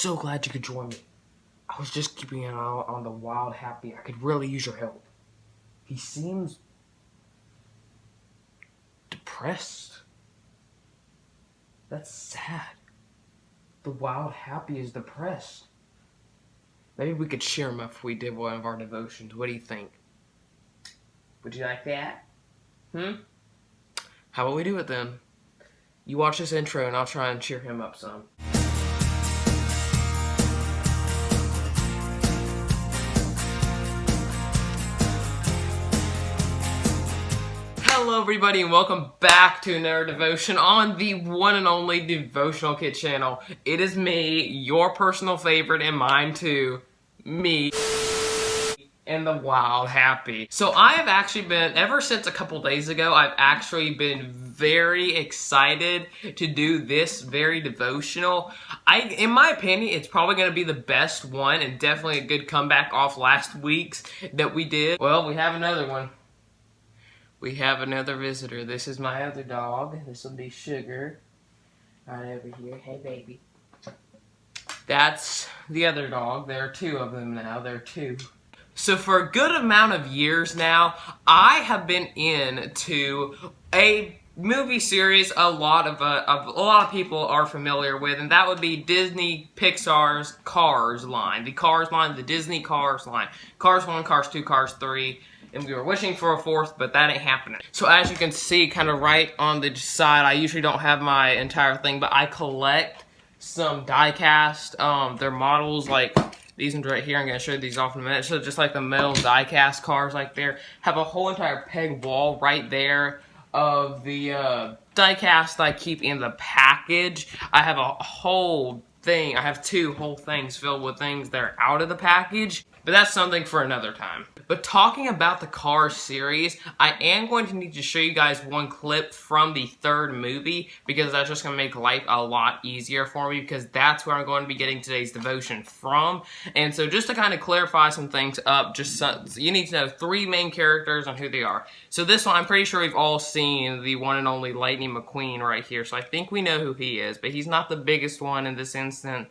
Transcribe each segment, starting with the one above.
so glad you could join me. I was just keeping an eye on the Wild Happy. I could really use your help. He seems depressed. That's sad. The Wild Happy is depressed. Maybe we could cheer him up if we did one of our devotions. What do you think? Would you like that? How about we do it then? You watch this intro and I'll try and cheer him up some. Hello everybody and welcome back to another devotion on the one and only Devotional Kid channel. It is me, your personal favorite and mine too, me and the Wild Happy. So I have actually been, ever since a couple days ago, I've actually been very excited to do this very devotional. In my opinion, it's probably going to be the best one and definitely a good comeback off last week's that we did. Well, we have another one. We have another visitor. This is my other dog. This will be Sugar. Right over here. Hey, baby. That's the other dog. There are two of them now. There are two. So for a good amount of years now, I have been into a movie series a lot of people are familiar with, and that would be Disney Pixar's Cars line. The Cars line, the Disney Cars line. Cars 1, Cars 2, Cars 3. And we were wishing for a fourth, but that ain't happening. So as you can see, kind of right on the side, I usually don't have my entire thing, but I collect some die-cast. They're models like these ones right here. I'm going to show you these off in a minute. So just like the metal die-cast cars like there. Have a whole entire peg wall right there of the die-cast I keep in the package. I have a whole thing. I have two whole things filled with things that are out of the package. But that's something for another time. But talking about the Cars series, I am going to need to show you guys one clip from the third movie because that's just going to make life a lot easier for me because that's where I'm going to be getting today's devotion from. And so just to kind of clarify some things up, you need to know three main characters and who they are. So this one, I'm pretty sure we've all seen the one and only Lightning McQueen right here. So I think we know who he is, but he's not the biggest one in this instance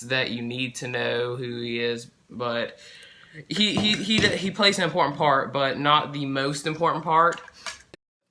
that you need to know who he is. But he plays an important part, but not the most important part.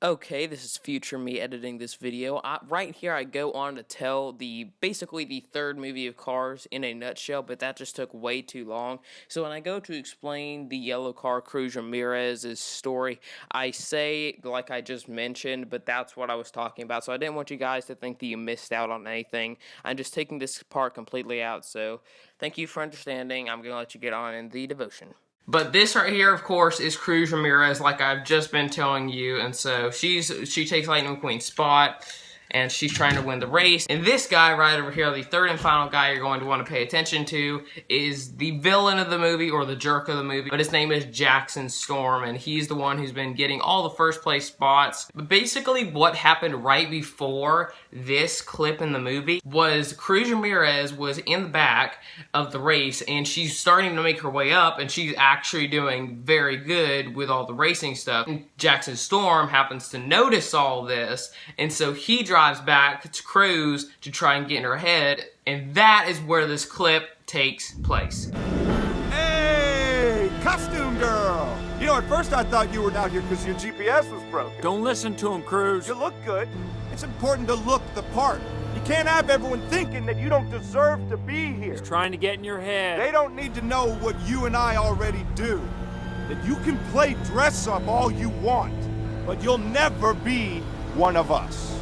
Okay, this is future me editing this video. Right here I go on to tell basically the third movie of Cars in a nutshell, but that just took way too long. So when I go to explain the yellow car Cruz Ramirez's story, I say like I just mentioned, but that's what I was talking about. So I didn't want you guys to think that you missed out on anything. I'm just taking this part completely out, so thank you for understanding. I'm going to let you get on in the devotion. But this right here, of course, is Cruz Ramirez, like I've just been telling you. And so she takes Lightning McQueen's spot, and she's trying to win the race. And this guy right over here, the third and final guy you're going to want to pay attention to, is the villain of the movie, or the jerk of the movie. But his name is Jackson Storm, and he's the one who's been getting all the first place spots. But basically what happened right before this clip in the movie was Cruz Ramirez was in the back of the race, and she's starting to make her way up, and she's actually doing very good with all the racing stuff. And Jackson Storm happens to notice all this, and so he drives back to Cruz to try and get in her head, and that is where this clip takes place. Hey, costume girl! You know, at first I thought you were down here because your GPS was broken. Don't listen to him, Cruz. You look good. It's important to look the part. You can't have everyone thinking that you don't deserve to be here. He's trying to get in your head. They don't need to know what you and I already do. That you can play dress up all you want, but you'll never be one of us.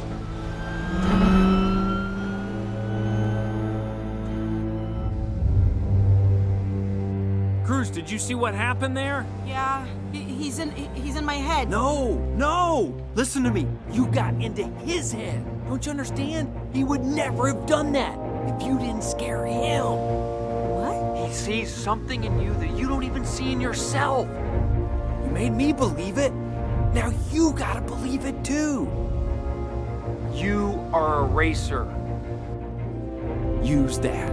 Cruz, did you see what happened there? Yeah, he's in my head. No! Listen to me. You got into his head. Don't you understand? He would never have done that if you didn't scare him. What? He sees something in you that you don't even see in yourself. You made me believe it. Now you gotta believe it too. You are a racer. Use that.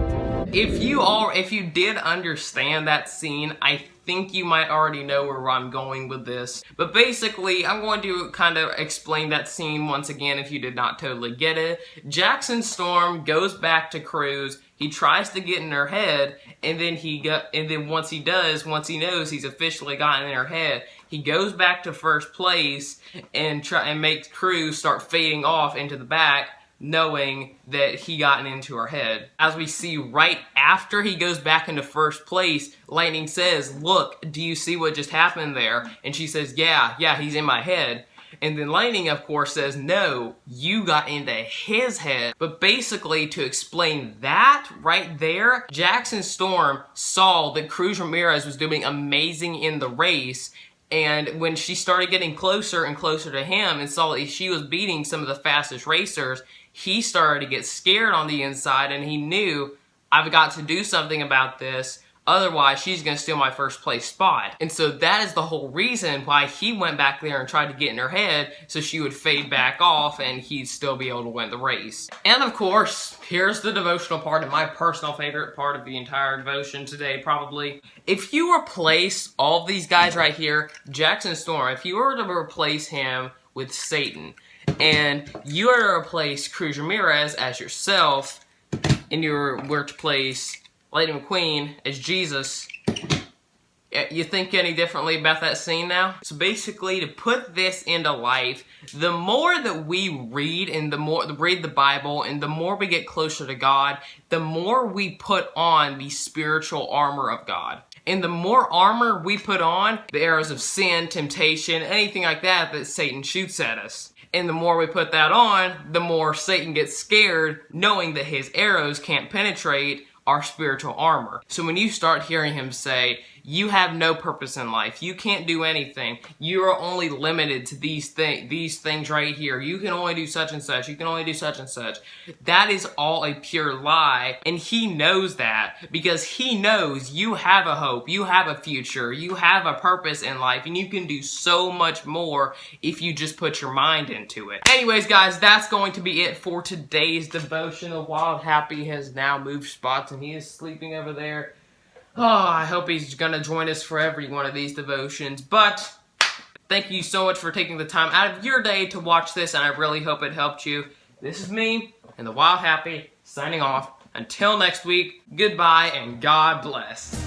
If you did understand that scene, I think you might already know where I'm going with this. But basically, I'm going to kind of explain that scene once again if you did not totally get it. Jackson Storm goes back to Cruz. He tries to get in her head, and then once he knows he's officially gotten in her head, he goes back to first place and makes Cruz start fading off into the back, knowing that he gotten into her head. As we see right after he goes back into first place, Lightning says, "Look, do you see what just happened there?" And she says, yeah, he's in my head. And then Lightning, of course, says, "No, you got into his head." But basically, to explain that right there, Jackson Storm saw that Cruz Ramirez was doing amazing in the race, and when she started getting closer and closer to him and saw that she was beating some of the fastest racers, he started to get scared on the inside, and he knew, I've got to do something about this, otherwise she's going to steal my first place spot. And so that is the whole reason why he went back there and tried to get in her head, so she would fade back off and he'd still be able to win the race. And of course, here's the devotional part, and my personal favorite part of the entire devotion today, probably. If you replace all of these guys right here, Jackson Storm, if you were to replace him with Satan, and you were to replace Cruz Ramirez as yourself, and you were to place Lightning McQueen as Jesus, you think any differently about that scene now? So basically, to put this into life, the more that we read and read the Bible, and the more we get closer to God, the more we put on the spiritual armor of God. And the more armor we put on, the arrows of sin, temptation, anything like that Satan shoots at us. And the more we put that on, the more Satan gets scared, knowing that his arrows can't penetrate our spiritual armor. So when you start hearing him say, you have no purpose in life, you can't do anything, you are only limited to these things right here, you can only do such and such, you can only do such and such, that is all a pure lie. And he knows that, because he knows you have a hope, you have a future, you have a purpose in life, and you can do so much more if you just put your mind into it. Anyways, guys, that's going to be it for today's devotion. The Wild Happy has now moved spots, and he is sleeping over there. Oh, I hope he's gonna join us for every one of these devotions. But thank you so much for taking the time out of your day to watch this, and I really hope it helped you. This is me and the Wild Happy signing off. Until next week, goodbye and God bless.